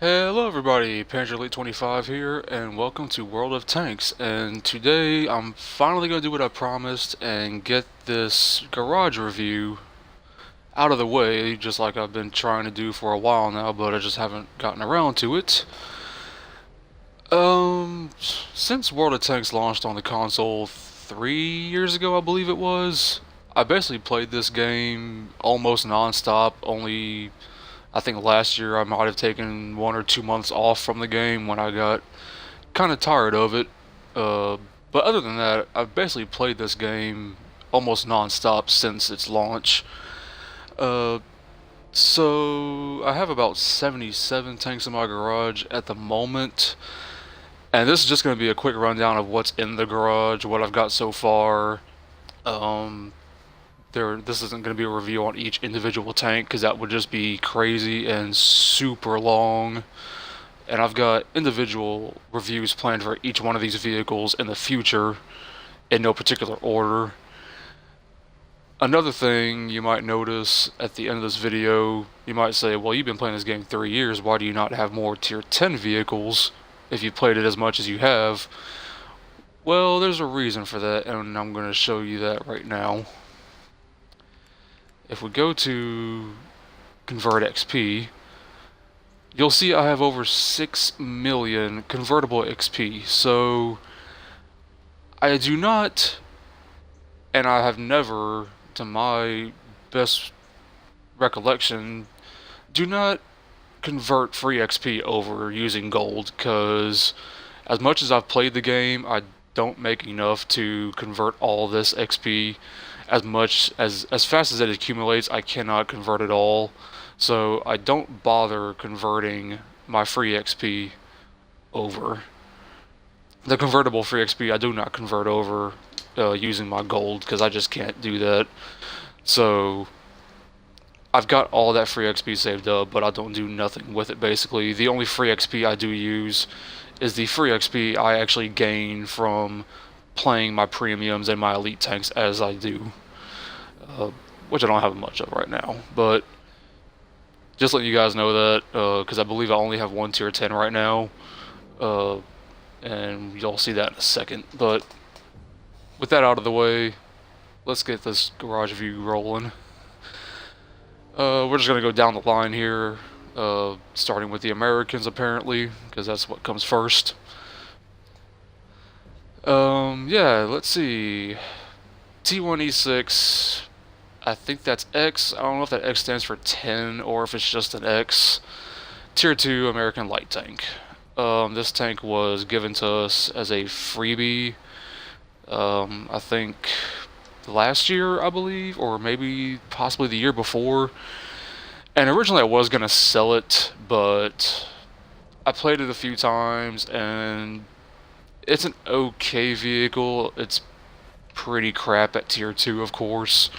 Hello everybody, Panzer Elite 25 here, and welcome to World of Tanks. And today I'm finally going to do what I promised and get this garage review out of the way, just like I've been trying to do for a while now, but I just haven't gotten around to it. Since World of Tanks launched on the console 3 years ago, I believe it was, I basically played this game almost non-stop. Only I think last year I might have taken 1 or 2 months off from the game when I got kind of tired of it. Uh, but other than that, I've basically played this game almost non-stop since its launch. Uh, so I have about 77 tanks in my garage at the moment. And this is just going to be a quick rundown of what's in the garage, what I've got so far. Um, this isn't going to be a review on each individual tank because that would just be crazy and super long. And I've got individual reviews planned for each one of these vehicles in the future in no particular order. Another thing you might notice at the end of this video, you might say, well, you've been playing this game 3 years, why do you not have more tier 10 vehicles if you played it as much as you have? Well, there's a reason for that, and I'm going to show you that right now. If we go to Convert XP, you'll see I have over 6 million convertible XP. So I do not, and I have never, to my best recollection, do not convert free XP over using gold, because as much as I've played the game, I don't make enough to convert all this XP. As fast as it accumulates, I cannot convert it all. So I don't bother converting my free XP over. The convertible free XP I do not convert over using my gold because I just can't do that. So I've got all that free XP saved up, but I don't do nothing with it basically. The only free XP I do use is the free XP I actually gain from playing my premiums and my elite tanks as I do, uh, which I don't have much of right now. But just letting you guys know that, because I believe I only have one tier 10 right now, uh, and you'll see that in a second. But with that out of the way, let's get this garage view rolling. We're just gonna go down the line here, starting with the Americans apparently, because that's what comes first. Yeah, let's see. T1E6, I think that's X. I don't know if that X stands for 10 or if it's just an X. Tier 2 American Light Tank. This tank was given to us as a freebie, I think last year, I believe, or maybe possibly the year before. And originally I was going to sell it, but I played it a few times and it's an okay vehicle. It's pretty crap at tier 2, of course.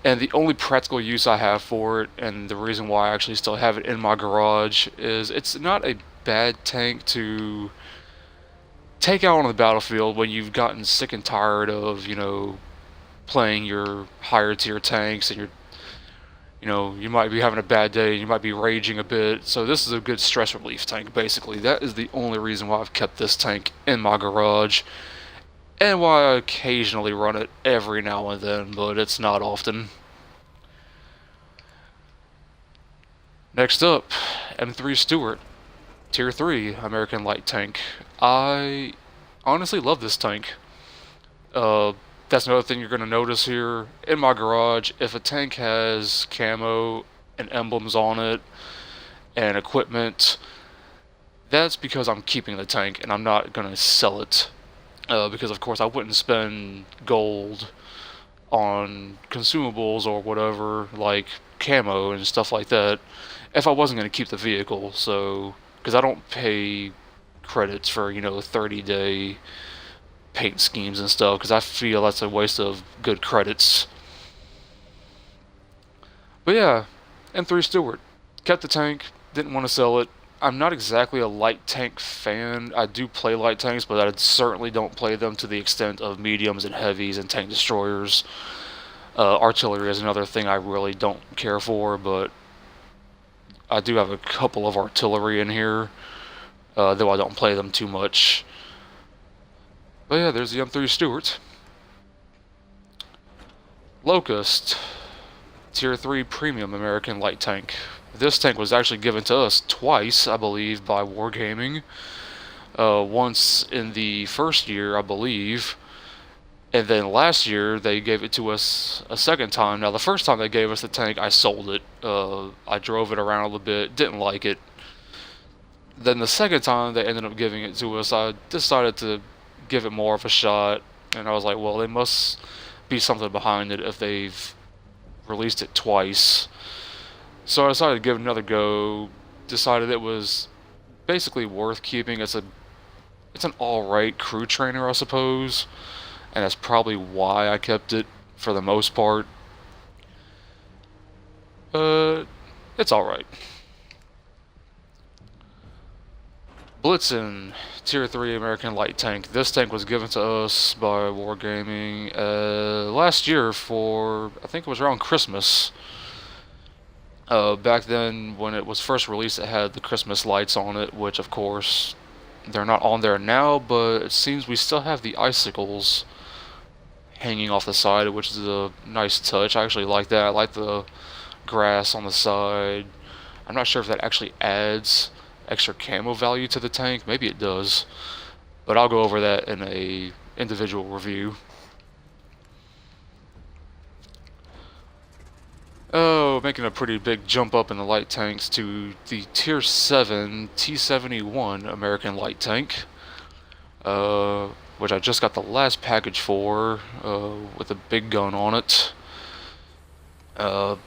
And the only practical use I have for it, and the reason why I actually still have it in my garage, is it's not a bad tank to take out on the battlefield when you've gotten sick and tired of, playing your higher tier tanks and you might be having a bad day and you might be raging a bit. So this is a good stress relief tank, basically. That is the only reason why I've kept this tank in my garage, and why I occasionally run it every now and then, but it's not often. Next up, M3 Stuart, Tier 3 American Light Tank. I honestly love this tank. Uh, that's another thing you're going to notice here. In my garage, if a tank has camo and emblems on it and equipment, that's because I'm keeping the tank and I'm not going to sell it. Because of course I wouldn't spend gold on consumables or whatever, like camo and stuff like that, if I wasn't going to keep the vehicle. So, because I don't pay credits for 30-day paint schemes and stuff, because I feel that's a waste of good credits. But yeah, M3 Stewart kept the tank, didn't want to sell it. I'm not exactly a light tank fan. I do play light tanks, but I certainly don't play them to the extent of mediums and heavies and tank destroyers. Artillery is another thing I really don't care for, but I do have a couple of artillery in here, though I don't play them too much. But yeah, there's the M3 Stuart. Locust, Tier 3 Premium American Light Tank. This tank was actually given to us twice, I believe, by Wargaming. Once in the first year, I believe, and then last year they gave it to us a second time. Now, the first time they gave us the tank, I sold it. I drove it around a little bit, didn't like it. Then the second time they ended up giving it to us, I decided to give it more of a shot, and I was like, well, they must be something behind it if they've released it twice. So I decided to give it another go. Decided it was basically worth keeping. It's an alright crew trainer, I suppose, and that's probably why I kept it for the most part. It's alright. Blitzen, Tier 3 American Light Tank. This tank was given to us by Wargaming last year for, I think it was around Christmas. Back then, when it was first released, it had the Christmas lights on it, which, of course, they're not on there now, but it seems we still have the icicles hanging off the side, which is a nice touch. I actually like that. I like the grass on the side. I'm not sure if that actually adds extra camo value to the tank. Maybe it does, but I'll go over that in a individual review. Oh, making a pretty big jump up in the light tanks to the Tier 7 T-71 American Light Tank, which I just got the last package for, with a big gun on it. I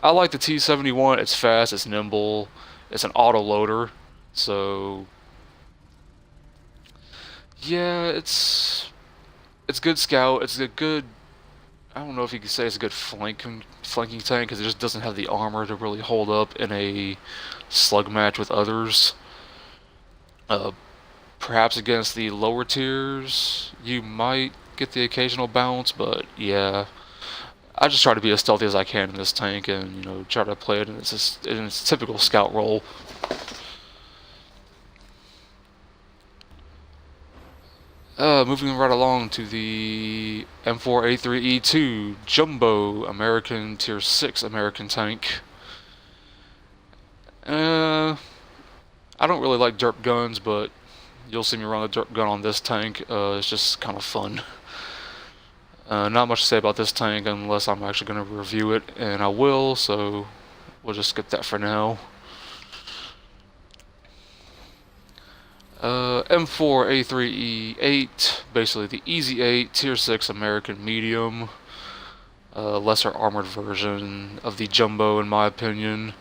like the T-71. It's fast, it's nimble, it's an auto-loader, so yeah, it's good scout. It's a good, I don't know if you could say it's a good flanking tank, because it just doesn't have the armor to really hold up in a slug match with others. Perhaps against the lower tiers, you might get the occasional bounce, but yeah, I just try to be as stealthy as I can in this tank, and try to play it in its typical scout role. Moving right along to the M4A3E2 Jumbo American Tier 6 American tank. I don't really like derp guns, but you'll see me run a derp gun on this tank. It's just kind of fun. Not much to say about this tank unless I'm actually going to review it, and I will, so we'll just skip that for now. M4A3E8, basically the Easy 8, Tier 6 American Medium, lesser armored version of the Jumbo in my opinion.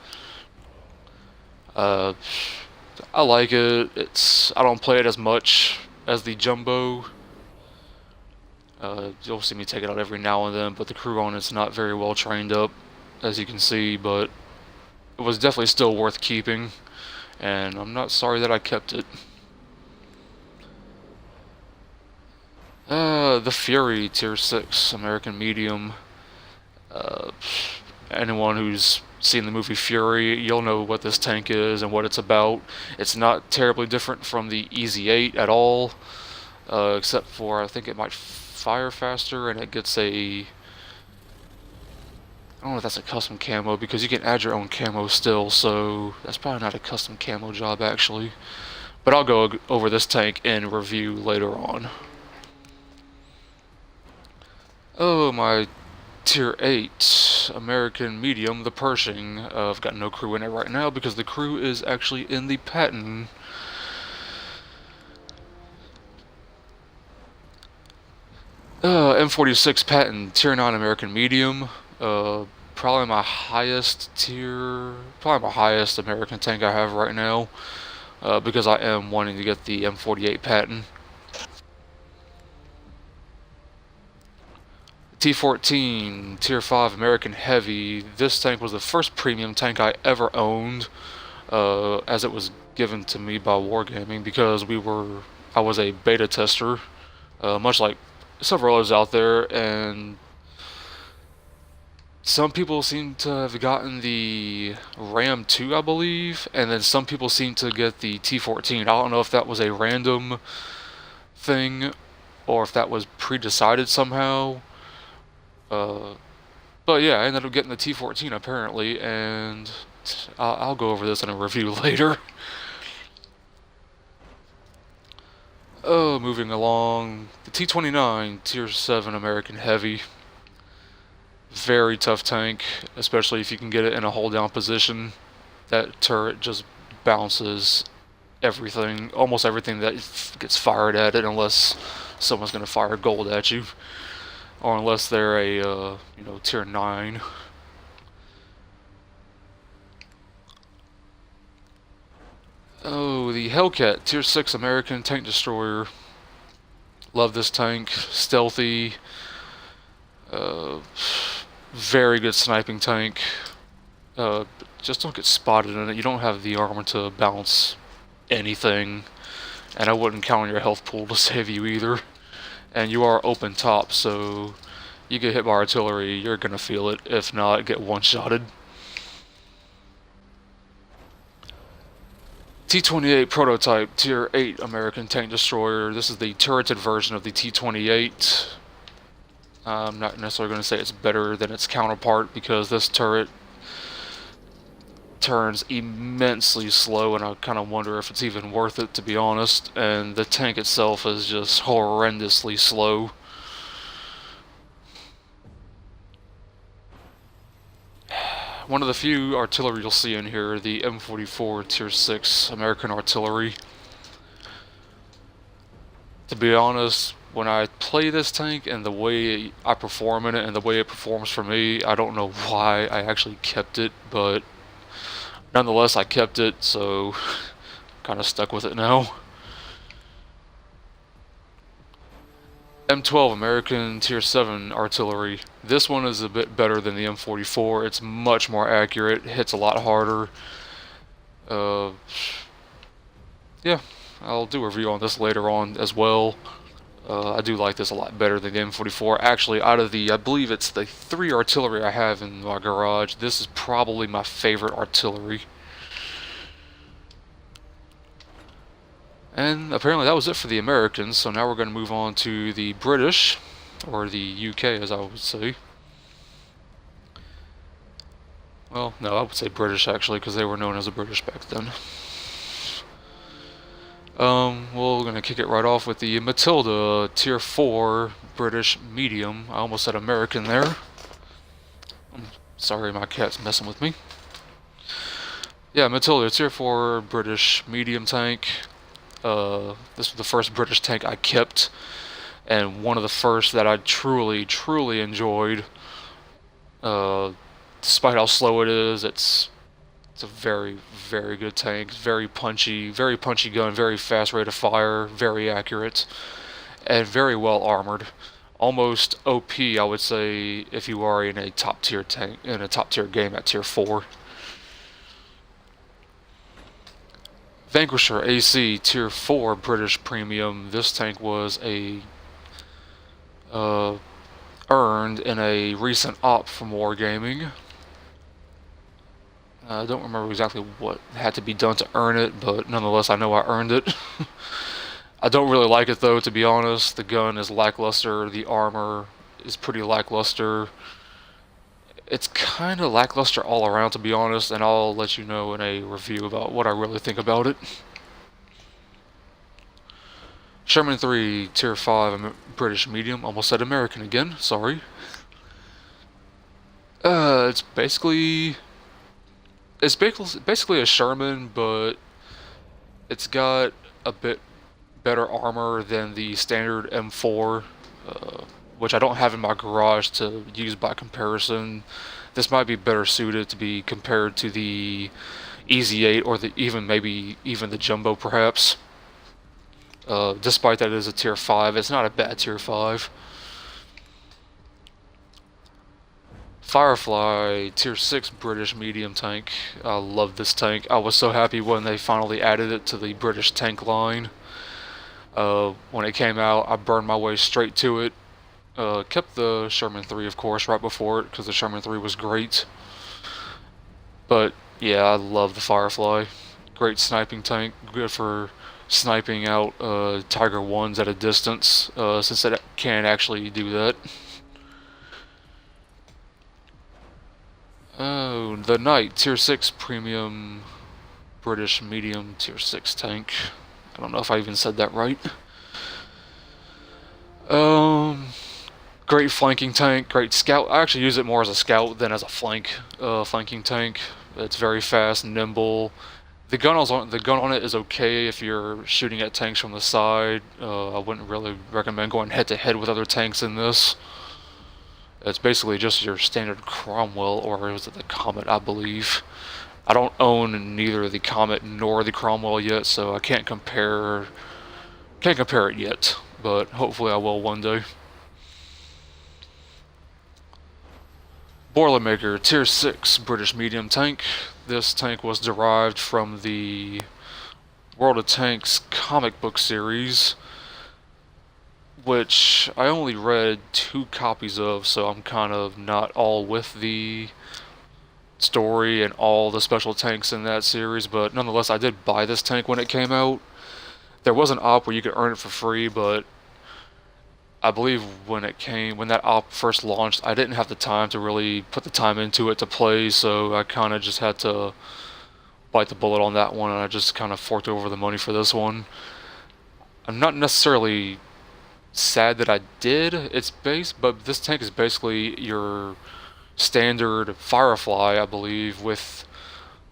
I like it. I don't play it as much as the Jumbo. You'll see me take it out every now and then, but the crew on it's not very well trained up, as you can see, but it was definitely still worth keeping, and I'm not sorry that I kept it. The Fury Tier 6 American Medium. Anyone who's seen the movie Fury, you'll know what this tank is and what it's about. It's not terribly different from the Easy 8 at all, except for I think it might fire faster, and it gets I don't know if that's a custom camo, because you can add your own camo still, so that's probably not a custom camo job actually. But I'll go over this tank in review later on. Oh, my Tier 8 American Medium, the Pershing. I've got no crew in it right now because the crew is actually in the Patton. M46 Patton, Tier 9 American Medium. Probably my highest American tank I have right now, because I am wanting to get the M48 Patton. T14 Tier 5 American Heavy. This tank was the first premium tank I ever owned, as it was given to me by Wargaming, because I was a beta tester, much like several others out there, and Some people seem to have gotten the Ram 2, I believe, and then some people seem to get the T14. I don't know if that was a random thing or if that was pre-decided somehow. But yeah, I ended up getting the T14 apparently, and I'll go over this in a review later. Oh, moving along, the T29 Tier 7 American Heavy. Very tough tank, especially if you can get it in a hold down position. That turret just bounces everything, almost everything that gets fired at it, unless someone's going to fire gold at you, or unless they're a tier 9. Oh, the Hellcat tier 6 American tank destroyer. Love this tank. Stealthy. Very good sniping tank. Just don't get spotted in it. You don't have the armor to bounce anything, and I wouldn't count on your health pool to save you either. And you are open top, so you get hit by artillery, you're gonna feel it. If not, get one-shotted. T-28 prototype, tier 8 American tank destroyer. This is the turreted version of the T-28. I'm not necessarily going to say it's better than its counterpart because this turret turns immensely slow, and I kind of wonder if it's even worth it, to be honest. And the tank itself is just horrendously slow. One of the few artillery you'll see in here, the M44 Tier 6 American Artillery. To be honest, when I play this tank and the way I perform in it and the way it performs for me, I don't know why I actually kept it, but nonetheless I kept it, so kind of stuck with it now. M12 American Tier 7 Artillery. This one is a bit better than the M44. It's much more accurate, hits a lot harder. Yeah, I'll do a review on this later on as well. I do like this a lot better than the M44. Actually, out of the, I believe it's the 3 artillery I have in my garage, this is probably my favorite artillery. And apparently that was it for the Americans, so now we're going to move on to the British, or the UK as I would say. Well, no, I would say British actually, because they were known as the British back then. We're going to kick it right off with the Matilda Tier 4 British Medium. I almost said American there. I'm sorry, my cat's messing with me. Yeah, Matilda Tier 4 British Medium tank. This was the first British tank I kept, and one of the first that I truly enjoyed. Despite how slow it is, it's a very good tank. Very punchy gun, very fast rate of fire, very accurate, and very well armored. Almost OP, I would say, if you are in a top tier tank, in a top tier game at tier 4. Vanquisher AC Tier 4 British Premium. This tank was earned in a recent op from Wargaming. I don't remember exactly what had to be done to earn it, but nonetheless I know I earned it. I don't really like it though, to be honest. The gun is lackluster, the armor is pretty lackluster. It's kind of lackluster all around, to be honest, and I'll let you know in a review about what I really think about it. Sherman 3 Tier 5 British Medium. Almost said American again, sorry. It's basically a Sherman, but it's got a bit better armor than the standard M4, which I don't have in my garage to use by comparison. This might be better suited to be compared to the EZ8 or maybe even the Jumbo perhaps. Despite that it is a tier 5, it's not a bad tier 5. Firefly tier 6 British medium tank. I love this tank. I was so happy when they finally added it to the British tank line. When it came out, I burned my way straight to it. Kept the Sherman 3, of course, right before it, because the Sherman 3 was great. But yeah, I love the Firefly. Great sniping tank, good for sniping out Tiger 1s at a distance, since it can actually do that. Oh, the Knight, Tier 6 Premium British Medium Tier 6 tank. I don't know if I even said that right. Great flanking tank, great scout. I actually use it more as a scout than as a flanking tank. It's very fast, nimble. The gun on it is okay if you're shooting at tanks from the side. I wouldn't really recommend going head to head with other tanks in this. It's basically just your standard Cromwell, or was it the Comet, I believe. I don't own neither the Comet nor the Cromwell yet, so I can't compare it yet, but hopefully I will one day. Boilermaker, Tier 6 British medium tank. This tank was derived from the World of Tanks comic book series, which I only read 2 copies of, so I'm kind of not all with the story and all the special tanks in that series, but nonetheless I did buy this tank when it came out. There was an op where you could earn it for free, but I believe when that op first launched, I didn't have the time to really put the time into it to play, so I kind of just had to bite the bullet on that one, and I just kind of forked over the money for this one. I'm not necessarily sad that I did. But this tank is basically your standard Firefly, I believe, with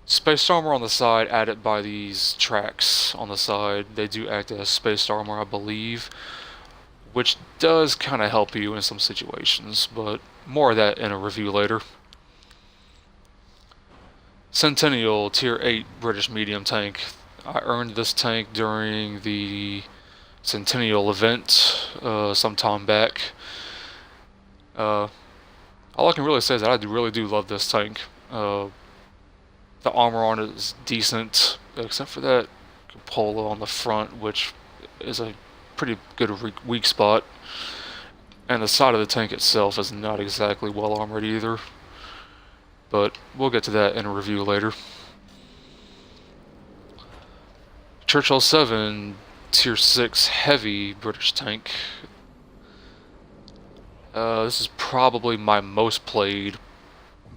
space armor on the side added by these tracks on the side. They do act as space armor, I believe, which does kind of help you in some situations, but more of that in a review later. Centennial Tier 8 British medium tank. I earned this tank during the Centennial event some time back. All I can really say is that I really do love this tank. The armor on it is decent, except for that cupola on the front, which is a pretty good weak spot. And the side of the tank itself is not exactly well armored either. But we'll get to that in a review later. Churchill 7 Tier 6 heavy British tank. This is probably my most played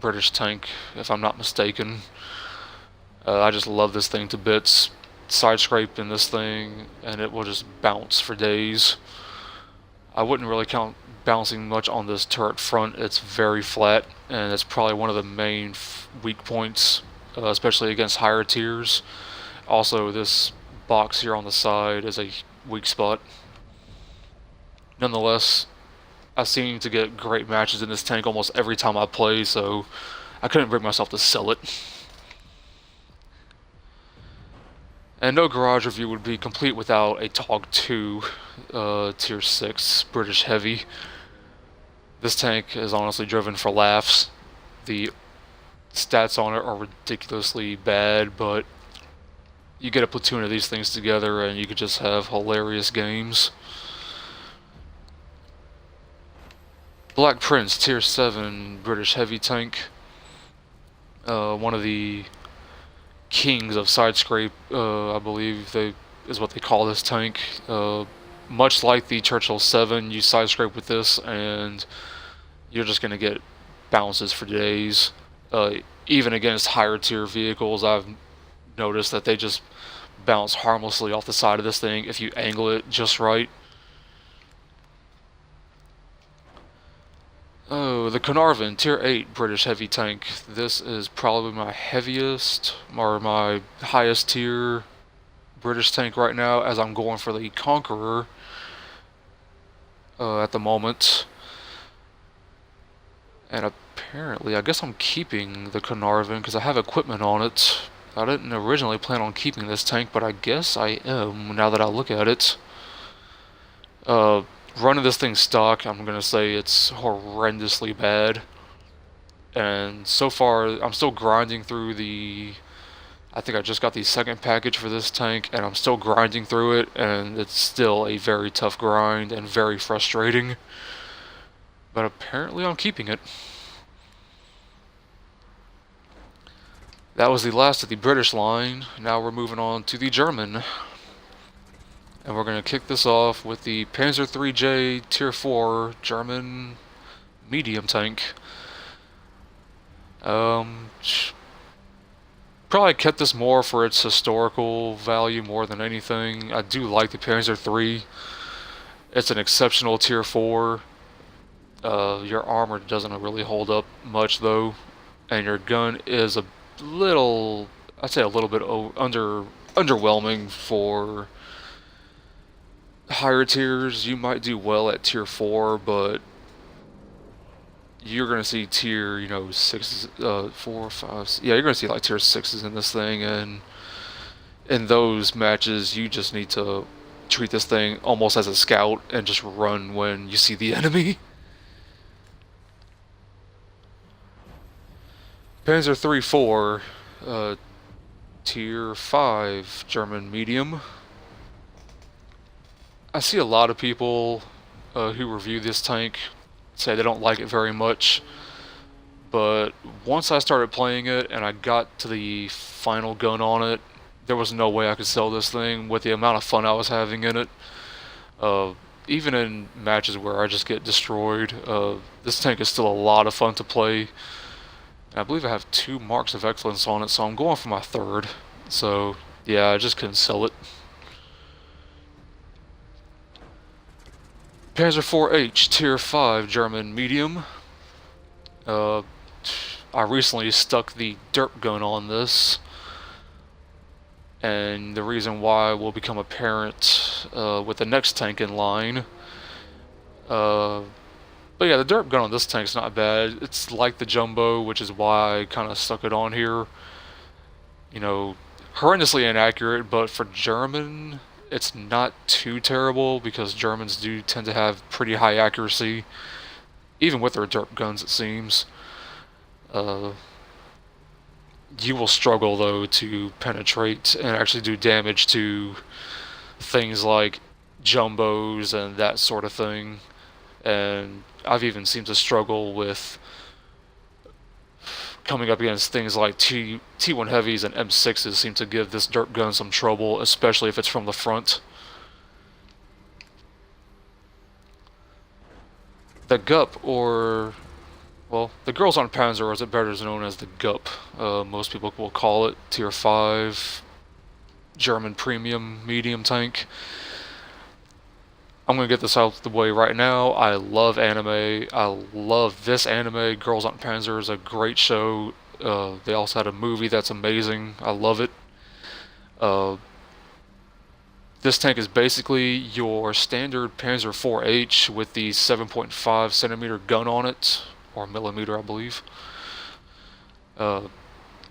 British tank, if I'm not mistaken. I just love this thing to bits. Side scrape in this thing, and it will just bounce for days. I wouldn't really count bouncing much on this turret front. It's very flat, and it's probably one of the main weak points, especially against higher tiers. Also, this box here on the side is a weak spot. Nonetheless, I seem to get great matches in this tank almost every time I play, so I couldn't bring myself to sell it. And no garage review would be complete without a TOG 2 Tier 6 British Heavy. This tank is honestly driven for laughs. The stats on it are ridiculously bad, but you get a platoon of these things together and you could just have hilarious games. Black Prince Tier 7 British Heavy tank. One of the kings of side scrape, I believe is what they call this tank. Much like the Churchill 7, you side scrape with this and you're just going to get bounces for days. Even against higher tier vehicles, I've noticed that they just bounce harmlessly off the side of this thing if you angle it just right. Oh, the Carnarvon Tier 8 British Heavy tank. This is probably my heaviest, or my highest tier British tank right now, as I'm going for the Conqueror at the moment. And apparently, I guess I'm keeping the Carnarvon because I have equipment on it. I didn't originally plan on keeping this tank, but I guess I am now that I look at it. Running this thing stock, I'm gonna say it's horrendously bad. And so far, I'm still grinding through I think I just got the second package for this tank, and I'm still grinding through it, and it's still a very tough grind and very frustrating. but apparently I'm keeping it. That was the last of the British line. Now we're moving on to the German. And we're going to kick this off with the Panzer IIIJ Tier 4 German medium tank. Probably kept this more for its historical value more than anything. I do like the Panzer III. It's an exceptional Tier 4. Your armor doesn't really hold up much though, and your gun is a little, I'd say a little bit underwhelming for higher tiers. You might do well at Tier 4, but you're gonna see tier, 6s, 4, 5s. Yeah, you're gonna see like tier 6s in this thing, and in those matches, you just need to treat this thing almost as a scout and just run when you see the enemy. Panzer III 4, tier 5 German medium. I see a lot of people who review this tank say they don't like it very much, but once I started playing it and I got to the final gun on it, there was no way I could sell this thing with the amount of fun I was having in it. Even in matches where I just get destroyed, this tank is still a lot of fun to play. I believe I have 2 marks of excellence on it, so I'm going for my 3rd. So yeah, I just couldn't sell it. Panzer IV-H, Tier 5 German medium. I recently stuck the derp gun on this, and the reason why will become apparent with the next tank in line. But yeah, the derp gun on this tank's not bad. It's like the jumbo, which is why I kind of stuck it on here. Horrendously inaccurate, but for German, it's not too terrible because Germans do tend to have pretty high accuracy, even with their derp guns, it seems. You will struggle though to penetrate and actually do damage to things like jumbos and that sort of thing. And I've even seemed to struggle with coming up against things like T1 heavies and M6s seem to give this derp gun some trouble, especially if it's from the front. The GUP, or, well, the Girls on Panzer, as it better is known as the GUP, most people will call it, Tier 5 German premium medium tank. I'm going to get this out of the way right now. I love anime. I love this anime. Girls on Panzer is a great show. They also had a movie that's amazing. I love it. This tank is basically your standard Panzer IV-H with the 7.5 centimeter gun on it, or millimeter, I believe.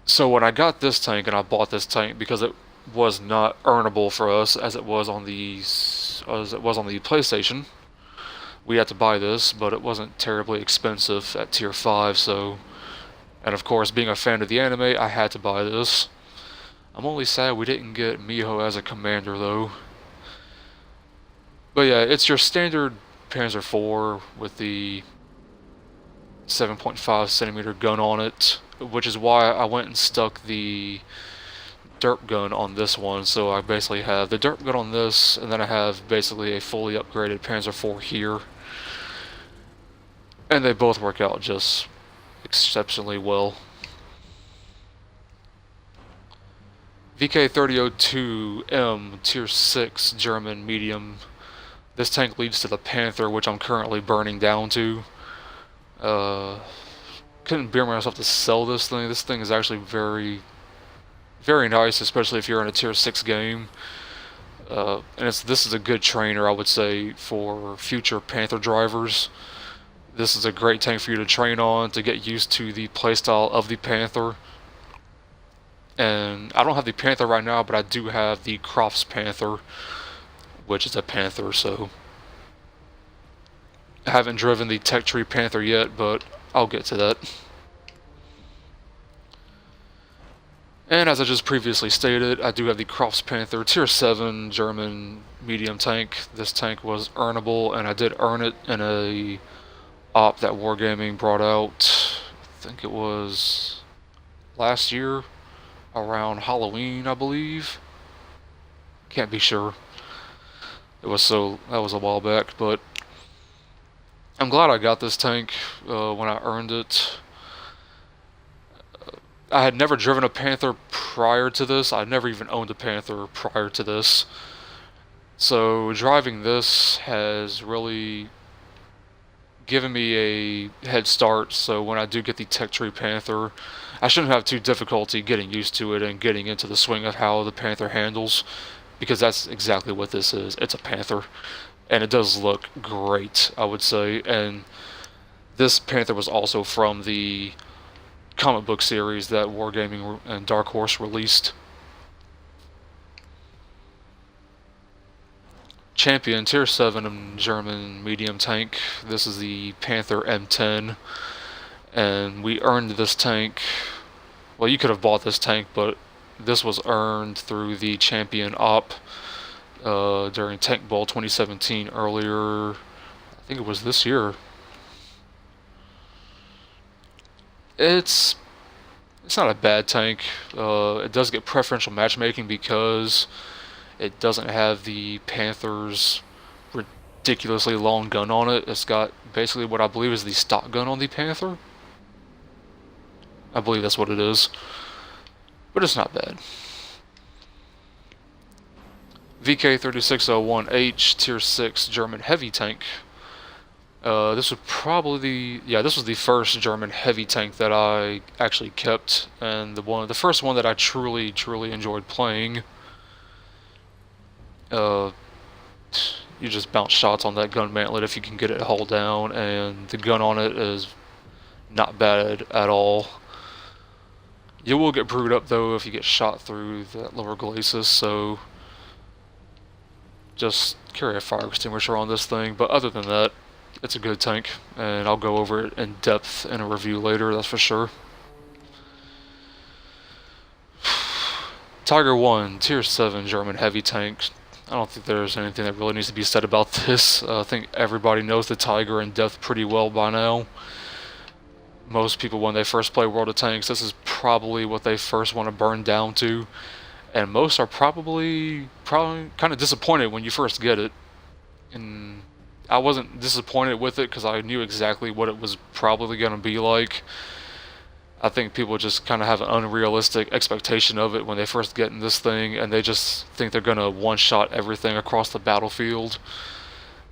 So when I got this tank, and I bought this tank because it was not earnable for us as it was on the PlayStation. We had to buy this, but it wasn't terribly expensive at Tier 5, so... And of course, being a fan of the anime, I had to buy this. I'm only sad we didn't get Miho as a commander, though. But yeah, it's your standard Panzer IV with the 7.5 centimeter gun on it, which is why I went and stuck the derp gun on this one. So I basically have the derp gun on this, and then I have basically a fully upgraded Panzer IV here. And they both work out just exceptionally well. VK3002M Tier 6 German medium. This tank leads to the Panther, which I'm currently burning down to. Couldn't bear myself to sell this thing. This thing is actually very, very nice, especially if you're in a Tier 6 game. And this is a good trainer, I would say, for future Panther drivers. This is a great tank for you to train on, to get used to the playstyle of the Panther. And I don't have the Panther right now, but I do have the Crofts Panther, which is a Panther, so... I haven't driven the Tech Tree Panther yet, but I'll get to that. And as I just previously stated, I do have the Crofts Panther Tier 7 German medium tank. This tank was earnable, and I did earn it in a op that Wargaming brought out. I think it was last year around Halloween, I believe. Can't be sure. That was a while back, but I'm glad I got this tank when I earned it. I had never driven a Panther prior to this. I never even owned a Panther prior to this. So driving this has really given me a head start, so when I do get the Tech Tree Panther, I shouldn't have too difficulty getting used to it and getting into the swing of how the Panther handles, because that's exactly what this is. It's a Panther, and it does look great, I would say. And this Panther was also from the comic book series that Wargaming and Dark Horse released. Champion Tier 7 German medium tank. This is the Panther M10, and we earned this tank. Well, you could have bought this tank, but this was earned through the Champion op during Tank Bowl 2017 earlier. I think it was this year. It's not a bad tank. It does get preferential matchmaking because it doesn't have the Panther's ridiculously long gun on it. It's got basically what I believe is the stock gun on the Panther. I believe that's what it is. But it's not bad. VK3601H Tier 6 German heavy tank. This was probably this was the first German heavy tank that I actually kept, and the first one that I truly enjoyed playing. You just bounce shots on that gun mantlet if you can get it hull down, and the gun on it is not bad at all. You will get brewed up though if you get shot through that lower glacis, so just carry a fire extinguisher on this thing. But other than that, it's a good tank, and I'll go over it in depth in a review later, that's for sure. Tiger 1 Tier 7 German heavy tank. I don't think there's anything that really needs to be said about this. I think everybody knows the Tiger and Death pretty well by now. Most people, when they first play World of Tanks, this is probably what they first want to burn down to. And most are probably kind of disappointed when you first get it. And I wasn't disappointed with it because I knew exactly what it was probably going to be like. I think people just kind of have an unrealistic expectation of it when they first get in this thing, and they just think they're going to one-shot everything across the battlefield.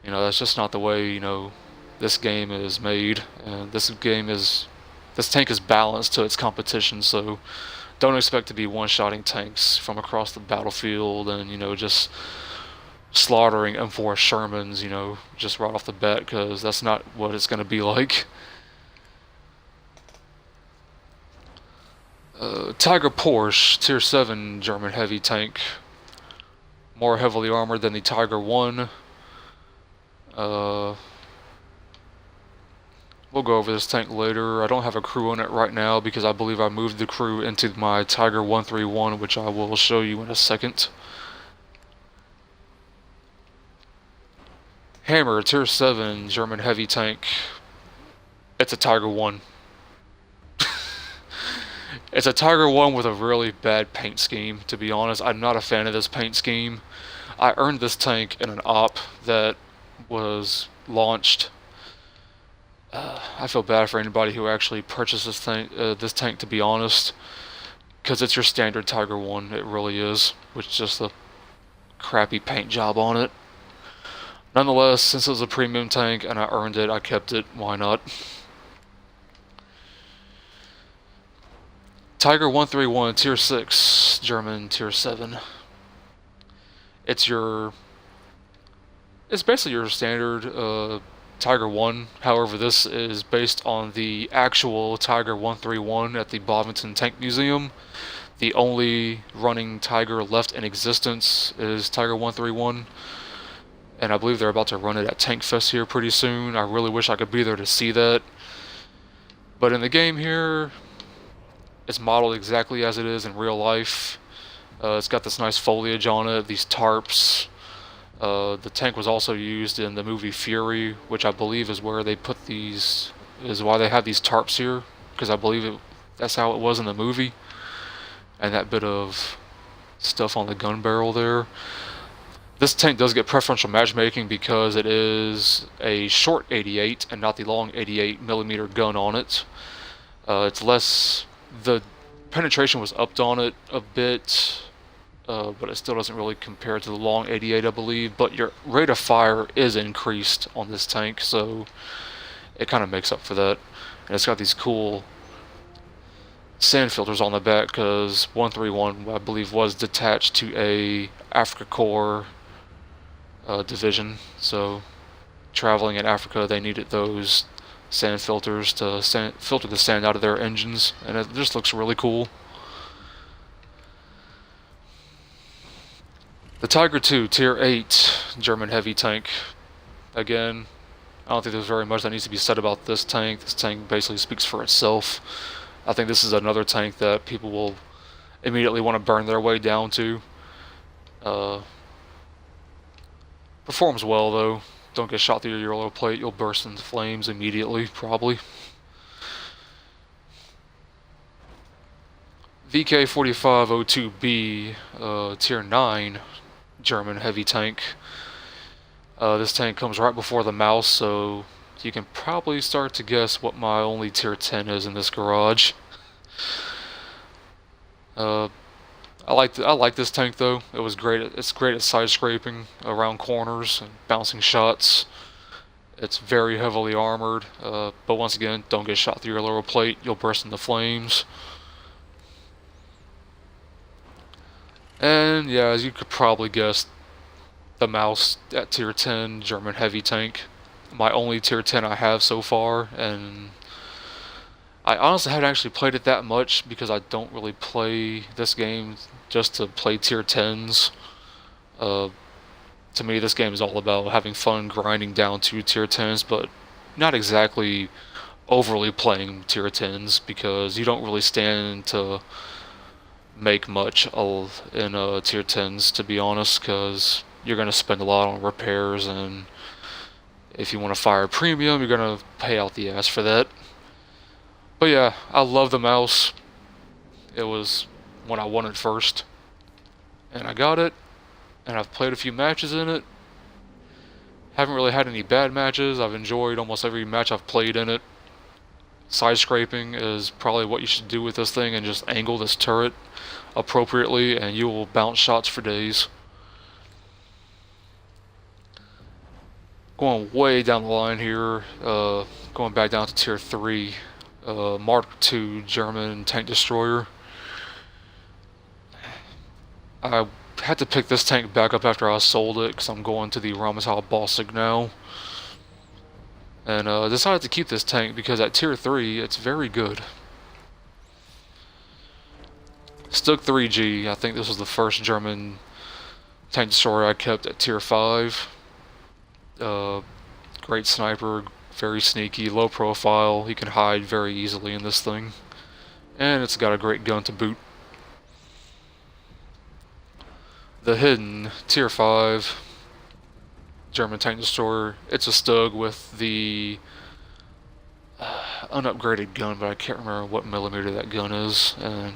You know, that's just not the way, you know, this game is made. And this tank is balanced to its competition, so don't expect to be one-shotting tanks from across the battlefield and, you know, just slaughtering M4 Shermans, you know, just right off the bat, because that's not what it's going to be like. Tiger Porsche Tier 7 German heavy tank. More heavily armored than the Tiger 1. We'll go over this tank later. I don't have a crew on it right now because I believe I moved the crew into my Tiger 131, which I will show you in a second. Hammer Tier 7 German heavy tank. It's a Tiger 1. It's a Tiger 1 with a really bad paint scheme, to be honest. I'm not a fan of this paint scheme. I earned this tank in an op that was launched. I feel bad for anybody who actually purchased this tank, to be honest, because it's your standard Tiger 1. It really is, with just a crappy paint job on it. Nonetheless, since it was a premium tank and I earned it, I kept it. Why not? Tiger 131 Tier 6 German Tier 7. It's basically your standard Tiger 1. However, this is based on the actual Tiger 131 at the Bovington Tank Museum. The only running Tiger left in existence is Tiger 131. And I believe they're about to run it at Tank Fest here pretty soon. I really wish I could be there to see that. But in the game here, it's modeled exactly as it is in real life. It's got this nice foliage on it, these tarps. The tank was also used in the movie Fury, which I believe is where they put these, is why they have these tarps here, because I believe that's how it was in the movie. And that bit of stuff on the gun barrel there. This tank does get preferential matchmaking because it is a short 88 and not the long 88mm gun on it. It's less, the penetration was upped on it a bit, but it still doesn't really compare to the long 88, I believe. But your rate of fire is increased on this tank, so it kind of makes up for that. And it's got these cool sand filters on the back because 131, I believe, was detached to a Afrika Korps division. So traveling in Africa, they needed those sand filters to filter the sand out of their engines, and it just looks really cool. The Tiger II Tier 8 German heavy tank. Again, I don't think there's very much that needs to be said about this tank. This tank basically speaks for itself. I think this is another tank that people will immediately want to burn their way down to. Performs well though. Don't get shot through your yellow plate, you'll burst into flames immediately, probably. VK4502B, Tier 9 German heavy tank. This tank comes right before the mouse, so you can probably start to guess what my only Tier 10 is in this garage. I like this tank though. It was great. It's great at side scraping around corners and bouncing shots. It's very heavily armored, but once again, don't get shot through your lower plate. You'll burst into flames. And yeah, as you could probably guess, the mouse at Tier 10 German heavy tank. My only Tier 10 I have so far, and I honestly haven't actually played it that much because I don't really play this game just to play Tier 10s. To me, this game is all about having fun grinding down to Tier 10s, but not exactly overly playing Tier 10s because you don't really stand to make much in Tier 10s, to be honest, because you're going to spend a lot on repairs, and if you want to fire premium, you're going to pay out the ass for that. But yeah, I love the mouse. It was when I wanted first, and I got it, and I've played a few matches in it. Haven't really had any bad matches. I've enjoyed almost every match I've played in it. Side scraping is probably what you should do with this thing, and just angle this turret appropriately and you will bounce shots for days. Going way down the line here, going back down to Tier 3, Mark II German tank destroyer. I had to pick this tank back up after I sold it because I'm going to the Rheinmetall Bossig now. And decided to keep this tank because at Tier 3 it's very good. Stug 3G, I think this was the first German tank destroyer I kept at Tier 5. Great sniper, very sneaky, low profile, he can hide very easily in this thing. And it's got a great gun to boot. The Hidden, Tier 5 German tank destroyer. It's a Stug with the unupgraded gun, but I can't remember what millimeter that gun is, and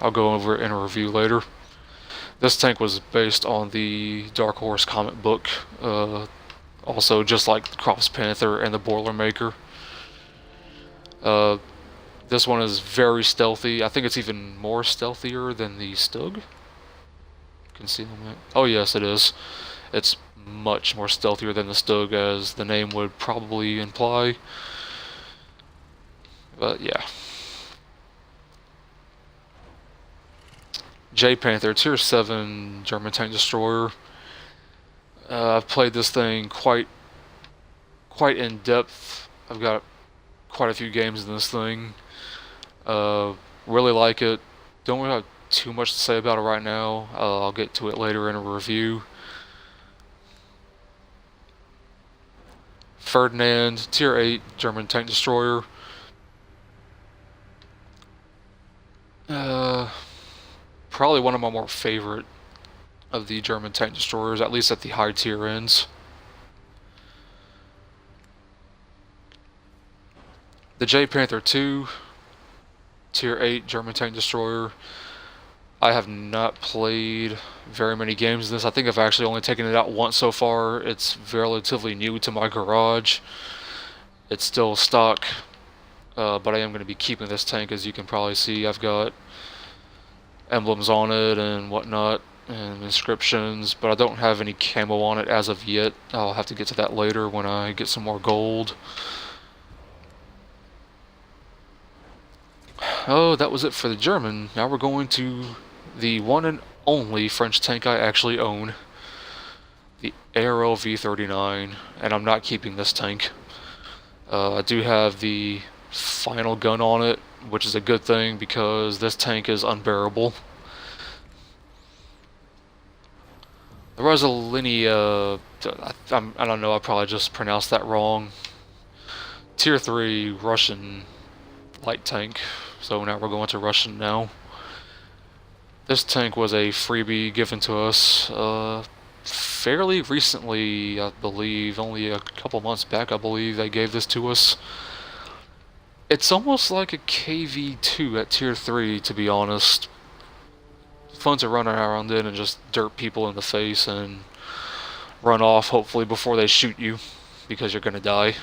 I'll go over it in a review later. This tank was based on the Dark Horse comic book, also just like the Krops Panther and the Boilermaker. This one is very stealthy. I think it's even more stealthier than the Stug. Concealment. Oh yes, it is. It's much more stealthier than the Stug, as the name would probably imply. But yeah. J Panther, Tier 7 German tank destroyer. I've played this thing quite in depth. I've got quite a few games in this thing. Really like it. Don't really have too much to say about it right now. I'll get to it later in a review. Ferdinand, Tier 8 German tank destroyer. Probably one of my more favorite of the German tank destroyers, at least at the high tier ends. The J Panther II, tier 8 German tank destroyer. I have not played very many games in this. I think I've actually only taken it out once so far. It's relatively new to my garage. It's still stock, but I am going to be keeping this tank. As you can probably see, I've got emblems on it and whatnot, and inscriptions, but I don't have any camo on it as of yet. I'll have to get to that later when I get some more gold. Oh, that was it for the German. Now we're going to the one and only French tank I actually own, the ARL V39, and I'm not keeping this tank. I do have the final gun on it, which is a good thing because this tank is unbearable. The Rosalinia, I don't know, I probably just pronounced that wrong. Tier 3 Russian light tank. So now we're going to Russian now. This tank was a freebie given to us fairly recently, I believe. Only a couple months back, I believe, they gave this to us. It's almost like a KV2 at tier 3, to be honest. Fun to run around in and just dirt people in the face and run off, hopefully, before they shoot you, because you're gonna die.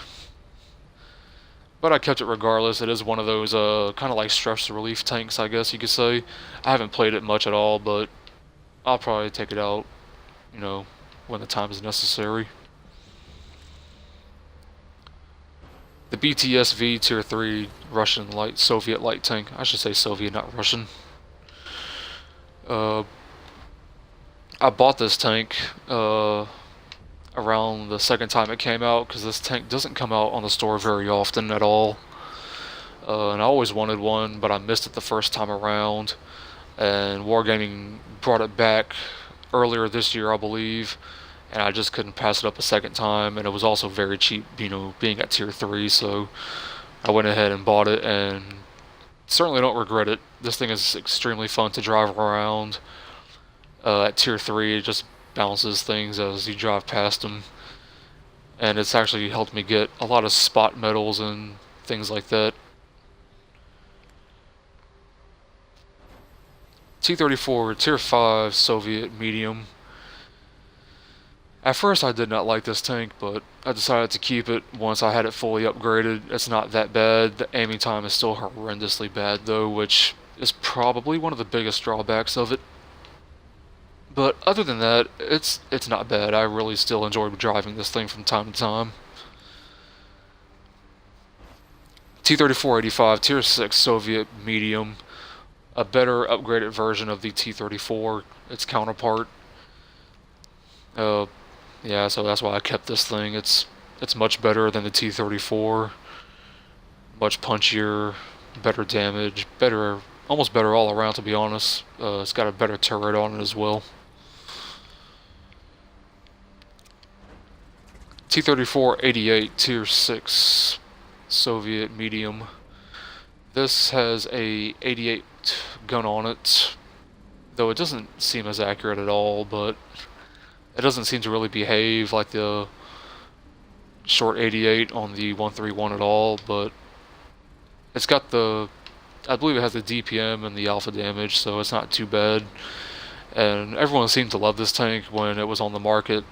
But I kept it regardless. It is one of those kind of like stress relief tanks, I guess you could say. I haven't played it much at all, but I'll probably take it out, you know, when the time is necessary. The BTSV Tier 3 Russian light, Soviet light tank. I should say Soviet, not Russian. I bought this tank around the second time it came out, because this tank doesn't come out on the store very often at all. And I always wanted one, but I missed it the first time around. And Wargaming brought it back earlier this year, I believe, and I just couldn't pass it up a second time. And it was also very cheap, you know, being at tier 3, so I went ahead and bought it, and certainly don't regret it. This thing is extremely fun to drive around. At tier 3, it just bounces things as you drive past them, and it's actually helped me get a lot of spot medals and things like that. T-34 Tier 5 Soviet medium. At first I did not like this tank, but I decided to keep it once I had it fully upgraded. It's not that bad. The aiming time is still horrendously bad though, which is probably one of the biggest drawbacks of it. But other than that, it's not bad. I really still enjoy driving this thing from time to time. T-34-85 Tier 6 Soviet medium. A better upgraded version of the T-34, its counterpart. Yeah, so that's why I kept this thing. It's much better than the T-34. Much punchier, better damage, better, almost better all around, to be honest. It's got a better turret on it as well. T-34-88 Tier 6 Soviet medium. This has a 88 gun on it, though it doesn't seem as accurate at all, but it doesn't seem to really behave like the short 88 on the 131 at all, but it's got the, I believe it has the DPM and the alpha damage, so it's not too bad. And everyone seemed to love this tank when it was on the market,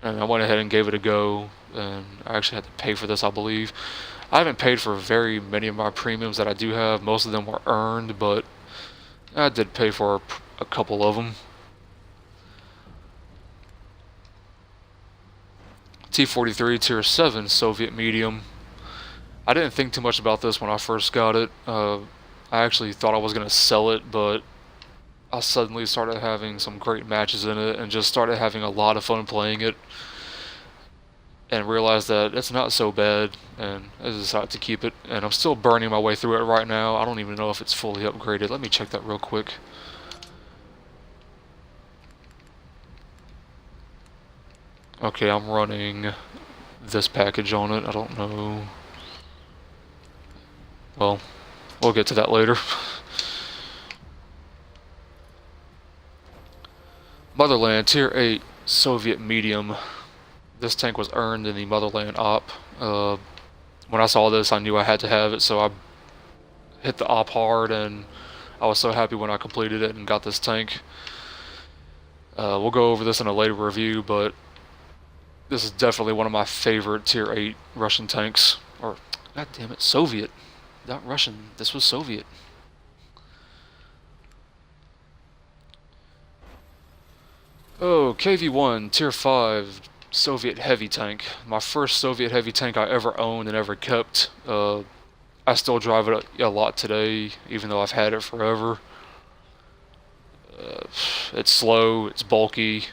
and I went ahead and gave it a go, and I actually had to pay for this, I believe. I haven't paid for very many of my premiums that I do have. Most of them were earned, but I did pay for a couple of them. T-43 Tier 7 Soviet medium. I didn't think too much about this when I first got it. I actually thought I was going to sell it, but I suddenly started having some great matches in it and just started having a lot of fun playing it, and realized that it's not so bad, and I decided to keep it, and I'm still burning my way through it right now. I don't even know if it's fully upgraded. Let me check that real quick. Okay, I'm running this package on it. I don't know. Well, we'll get to that later. Motherland Tier 8 Soviet Medium. This tank was earned in the Motherland op. When I saw this, I knew I had to have it, so I hit the op hard, and I was so happy when I completed it and got this tank. We'll go over this in a later review, but this is definitely one of my favorite Tier 8 Russian tanks. Or, god damn it, Soviet. Not Russian, this was Soviet. Oh, KV-1, Tier 5 Soviet heavy tank. My first Soviet heavy tank I ever owned and ever kept. I still drive it a lot today, even though I've had it forever. It's slow, it's bulky,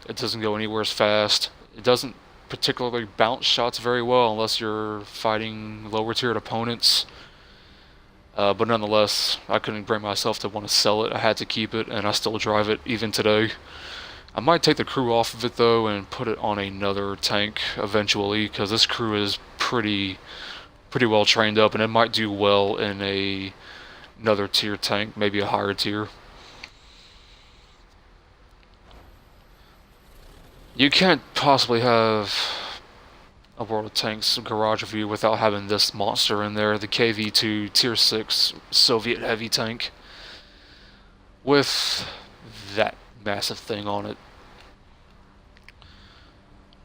it doesn't go anywhere as fast. It doesn't particularly bounce shots very well unless you're fighting lower tiered opponents. But nonetheless, I couldn't bring myself to want to sell it. I had to keep it, and I still drive it even today. I might take the crew off of it though and put it on another tank eventually, because this crew is pretty well trained up, and it might do well in another tier tank, maybe a higher tier. You can't possibly have a World of Tanks garage review without having this monster in there, the KV-2 Tier 6 Soviet heavy tank, with that massive thing on it.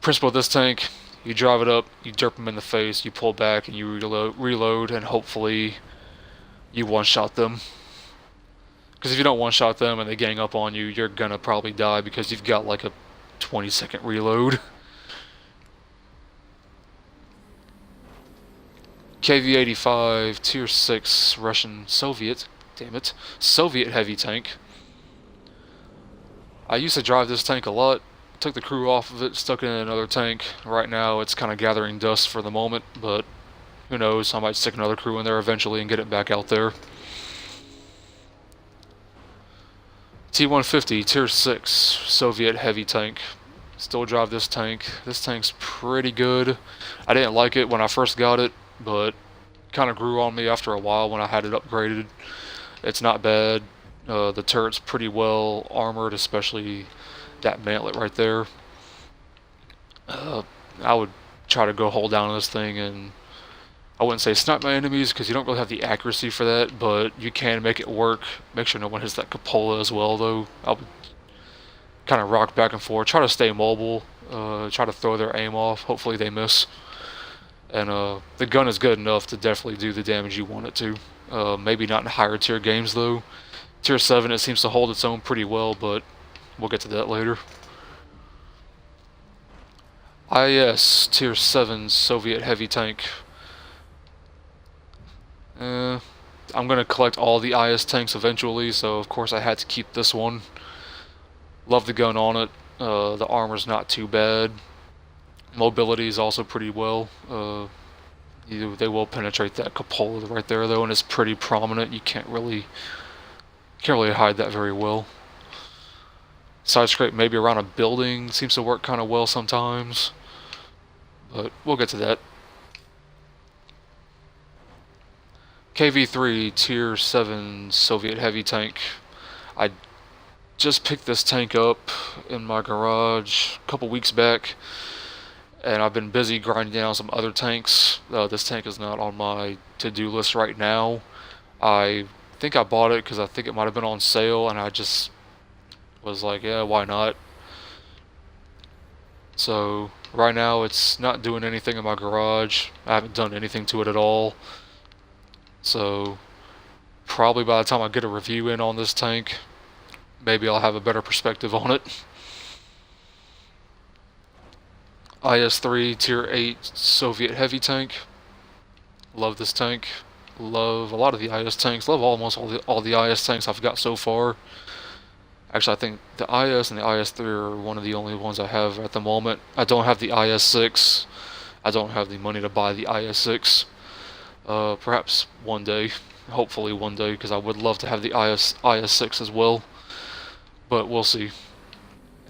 Principle of this tank: you drive it up, you derp them in the face, you pull back, and you reload, and hopefully you one-shot them. Because if you don't one-shot them and they gang up on you, you're gonna probably die because you've got like a 20-second reload. KV-85 Tier 6 Russian Soviet, damn it, Soviet heavy tank. I used to drive this tank a lot, took the crew off of it, stuck it in another tank. Right now it's kind of gathering dust for the moment, but who knows, I might stick another crew in there eventually and get it back out there. T-150 Tier 6 Soviet heavy tank. Still drive this tank. This tank's pretty good. I didn't like it when I first got it, but kind of grew on me after a while when I had it upgraded. It's not bad. The turret's pretty well armored, especially that mantlet right there. I would try to go hold down this thing, and I wouldn't say snipe my enemies because you don't really have the accuracy for that, but you can make it work. Make sure no one hits that cupola as well, though. I would kind of rock back and forth, try to stay mobile, try to throw their aim off. Hopefully they miss. And the gun is good enough to definitely do the damage you want it to. Maybe not in higher tier games though. Tier 7 it seems to hold its own pretty well, but we'll get to that later. IS Tier 7 Soviet heavy tank. I'm going to collect all the IS tanks eventually, so of course I had to keep this one. Love the gun on it. The armor's not too bad. Mobility is also pretty well. They will penetrate that cupola right there though, and it's pretty prominent. You can't really hide that very well. Side scrape maybe around a building seems to work kind of well sometimes, but we'll get to that. KV-3 Tier 7 Soviet heavy tank. I just picked this tank up in my garage a couple weeks back, and I've been busy grinding down some other tanks. This tank is not on my to-do list right now. I think I bought it because I think it might have been on sale, and I just was like, yeah, why not? So right now it's not doing anything in my garage. I haven't done anything to it at all. So probably by the time I get a review in on this tank, maybe I'll have a better perspective on it. IS-3 Tier 8 Soviet heavy tank. Love this tank. Love a lot of the IS tanks. Love almost all the IS tanks I've got so far. Actually, I think the IS and the IS-3 are one of the only ones I have at the moment. I don't have the IS-6. I don't have the money to buy the IS-6. Perhaps one day. Hopefully one day, because I would love to have the IS-6 as well. But we'll see.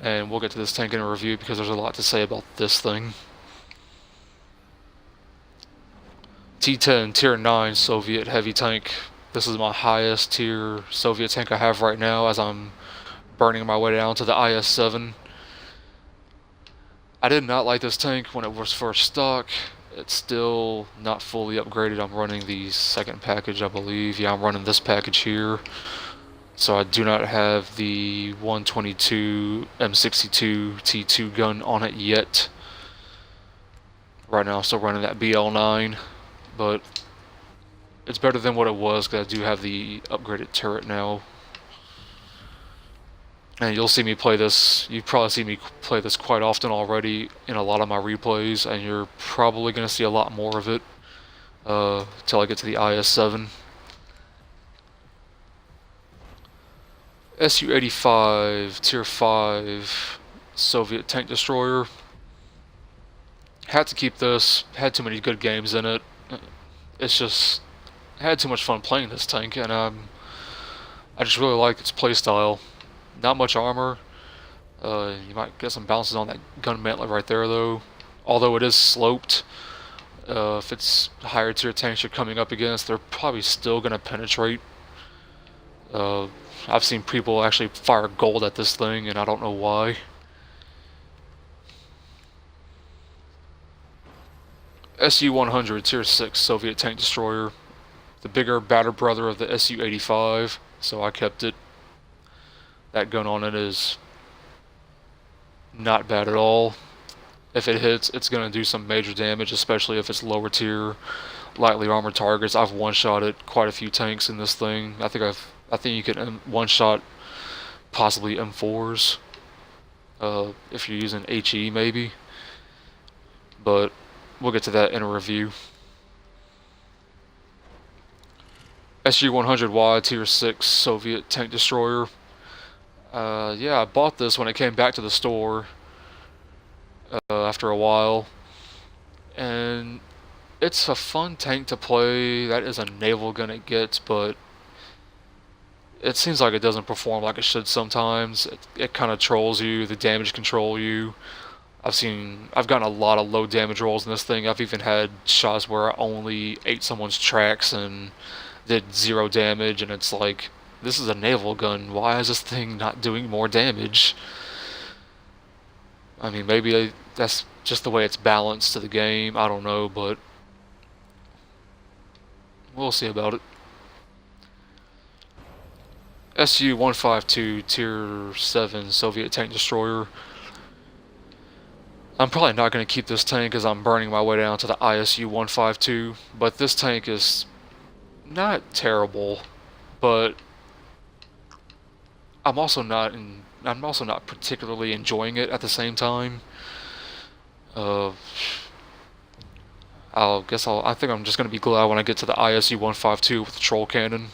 And we'll get to this tank in a review because there's a lot to say about this thing. T-10 Tier 9 Soviet heavy tank. This is my highest tier Soviet tank I have right now, as I'm burning my way down to the IS-7. I did not like this tank when it was first stock. It's still not fully upgraded. I'm running the second package, I believe. Yeah, I'm running this package here. So I do not have the 122 M62 T2 gun on it yet. Right now I'm still running that BL9, but it's better than what it was because I do have the upgraded turret now. And you'll see me play this, you've probably seen me play this quite often already in a lot of my replays, and you're probably going to see a lot more of it till I get to the IS-7. Su-85 Tier 5 Soviet tank destroyer. Had to keep this, had too many good games in it. It's just, had too much fun playing this tank, and I just really like its playstyle. Not much armor. You might get some bounces on that gun mantlet right there, though. Although it is sloped, if it's higher tier tanks you're coming up against, they're probably still going to penetrate. I've seen people actually fire gold at this thing, and I don't know why. Su-100 Tier 6 Soviet tank destroyer. The bigger, badder brother of the Su-85, so I kept it. That gun on it is not bad at all. If it hits, it's going to do some major damage, especially if it's lower tier, lightly armored targets. I've one-shotted quite a few tanks in this thing. I think you can one-shot possibly M4s if you're using HE maybe. But we'll get to that in a review. SG-100Y Tier 6 Soviet tank destroyer. Yeah, I bought this when it came back to the store after a while, and it's a fun tank to play. That is a naval gun it gets, but it seems like it doesn't perform like it should sometimes. It kind of trolls you, the damage control you. I've gotten a lot of low damage rolls in this thing. I've even had shots where I only ate someone's tracks and did 0 damage, and it's like, this is a naval gun. Why is this thing not doing more damage? I mean, maybe that's just the way it's balanced to the game. I don't know, but we'll see about it. Su-152 Tier 7 Soviet tank destroyer. I'm probably not going to keep this tank as I'm burning my way down to the ISU-152, but this tank is not terrible, but I'm also not particularly enjoying it at the same time. I think I'm just gonna be glad when I get to the ISU-152 with the troll cannon,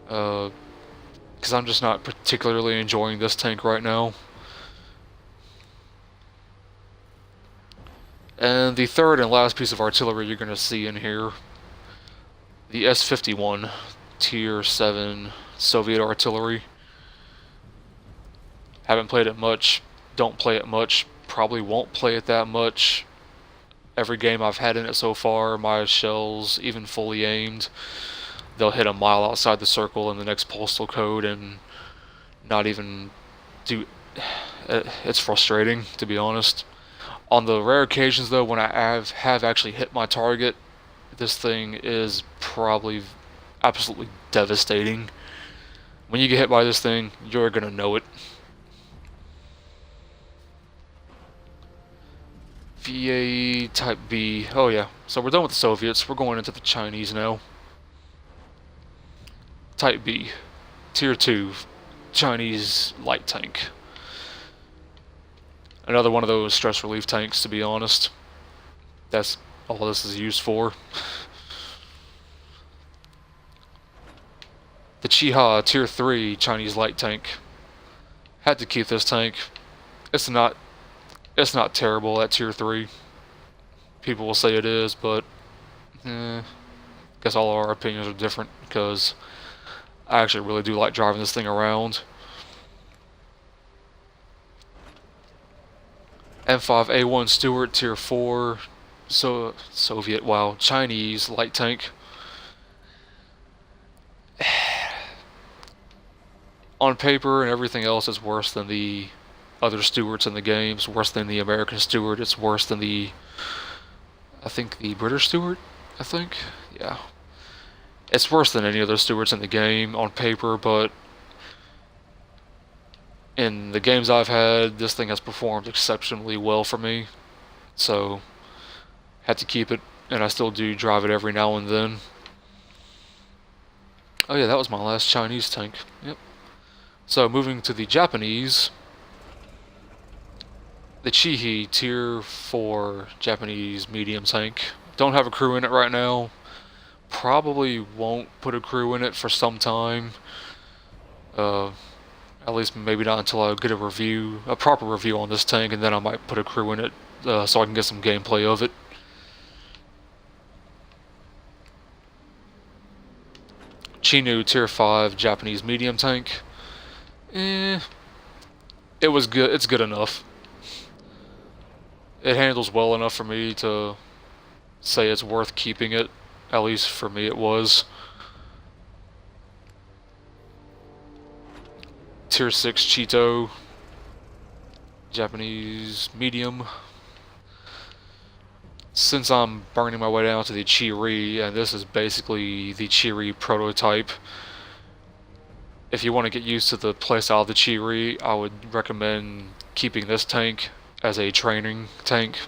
because I'm just not particularly enjoying this tank right now. And the third and last piece of artillery you're gonna see in here, the S-51 Tier 7 Soviet artillery. Haven't played it much, don't play it much, probably won't play it that much. Every game I've had in it so far, my shells, even fully aimed, they'll hit a mile outside the circle in the next postal code and not even do... It's frustrating, to be honest. On the rare occasions though, when I have actually hit my target, this thing is probably absolutely devastating. When you get hit by this thing, you're gonna know it. VAE Type B. Oh yeah, so we're done with the Soviets. We're going into the Chinese now. Type B. Tier 2 Chinese light tank. Another one of those stress relief tanks, to be honest. That's all this is used for. The Chiha Tier 3 Chinese light tank. Had to keep this tank. It's not terrible at Tier 3. People will say it is, but guess all our opinions are different, because I actually really do like driving this thing around. M5A1 Stuart Tier 4 Chinese light tank. on paper and everything else, it's worse than the other Stuarts in the game. It's worse than the American Stuart. It's worse than I think the British Stuart. I think, yeah. It's worse than any other Stuarts in the game on paper, but in the games I've had, this thing has performed exceptionally well for me. So, had to keep it, and I still do drive it every now and then. Oh yeah, that was my last Chinese tank. Yep. So, moving to the Japanese, the Chihi Tier 4 Japanese medium tank. Don't have a crew in it right now. Probably won't put a crew in it for some time. At least maybe not until I get a proper review on this tank, and then I might put a crew in it so I can get some gameplay of it. Chinu Tier 5 Japanese medium tank. It was good. It's good enough. It handles well enough for me to say it's worth keeping it. At least for me it was. Tier 6 Cheeto Japanese medium. Since I'm burning my way down to the Chiri, and this is basically the Chiri prototype, if you want to get used to the playstyle of the Chiri, I would recommend keeping this tank as a training tank.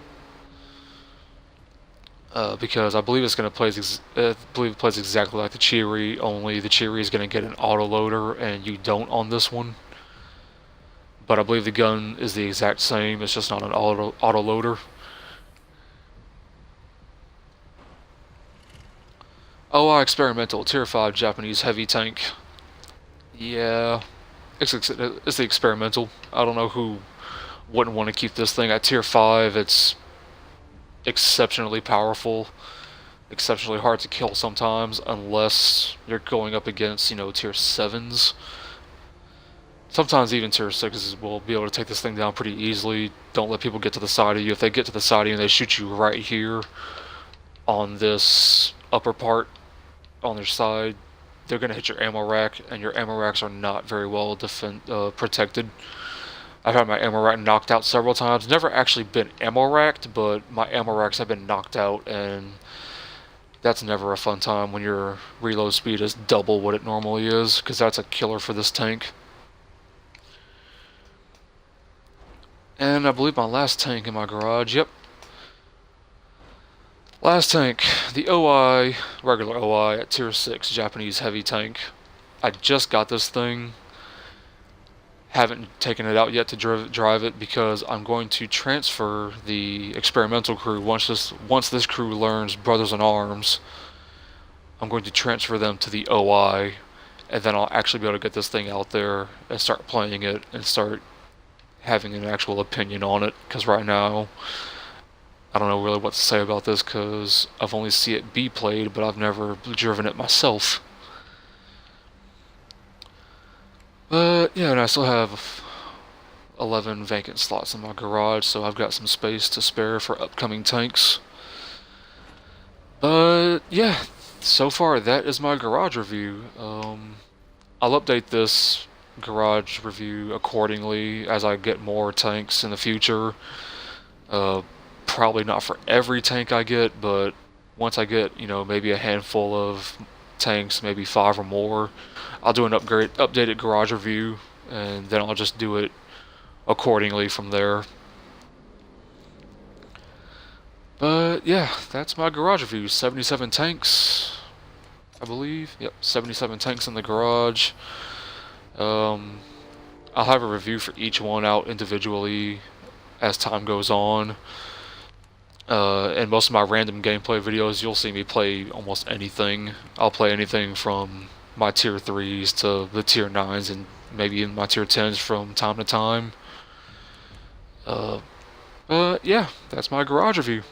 Because I believe it's going to play. I believe it plays exactly like the Chiri. Only the Chiri is going to get an autoloader, and you don't on this one. But I believe the gun is the exact same. It's just not an autoloader. OI Experimental Tier 5 Japanese heavy tank. Yeah, it's the experimental. I don't know who wouldn't want to keep this thing at Tier 5. It's exceptionally powerful, exceptionally hard to kill sometimes, unless you're going up against, Tier 7s. Sometimes even Tier 6s will be able to take this thing down pretty easily. Don't let people get to the side of you. If they get to the side of you and they shoot you right here on this upper part on their side, they're going to hit your ammo rack, and your ammo racks are not very well protected. I've had my ammo rack knocked out several times. Never actually been ammo racked, but my ammo racks have been knocked out, and that's never a fun time when your reload speed is double what it normally is, because that's a killer for this tank. And I believe my last tank in my garage, yep. Last tank, the OI, regular OI at Tier 6 Japanese heavy tank. I just got this thing. Haven't taken it out yet to drive it because I'm going to transfer the experimental crew once this crew learns Brothers in Arms. I'm going to transfer them to the OI, and then I'll actually be able to get this thing out there and start playing it and start having an actual opinion on it. Because right now, I don't know really what to say about this because I've only seen it be played, but I've never driven it myself. But yeah, and I still have 11 vacant slots in my garage, so I've got some space to spare for upcoming tanks. But yeah, so far that is my garage review. I'll update this garage review accordingly as I get more tanks in the future. Probably not for every tank I get, but once I get, maybe a handful of tanks, maybe 5 or more, I'll do an updated garage review, and then I'll just do it accordingly from there. But yeah, that's my garage review. 77 tanks, I believe. Yep, 77 tanks in the garage. I'll have a review for each one out individually as time goes on. In most of my random gameplay videos, you'll see me play almost anything. I'll play anything from my Tier 3s to the Tier 9s and maybe in my Tier 10s from time to time. But yeah, that's my garage review.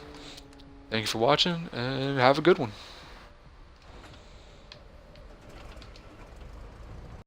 Thank you for watching, and have a good one.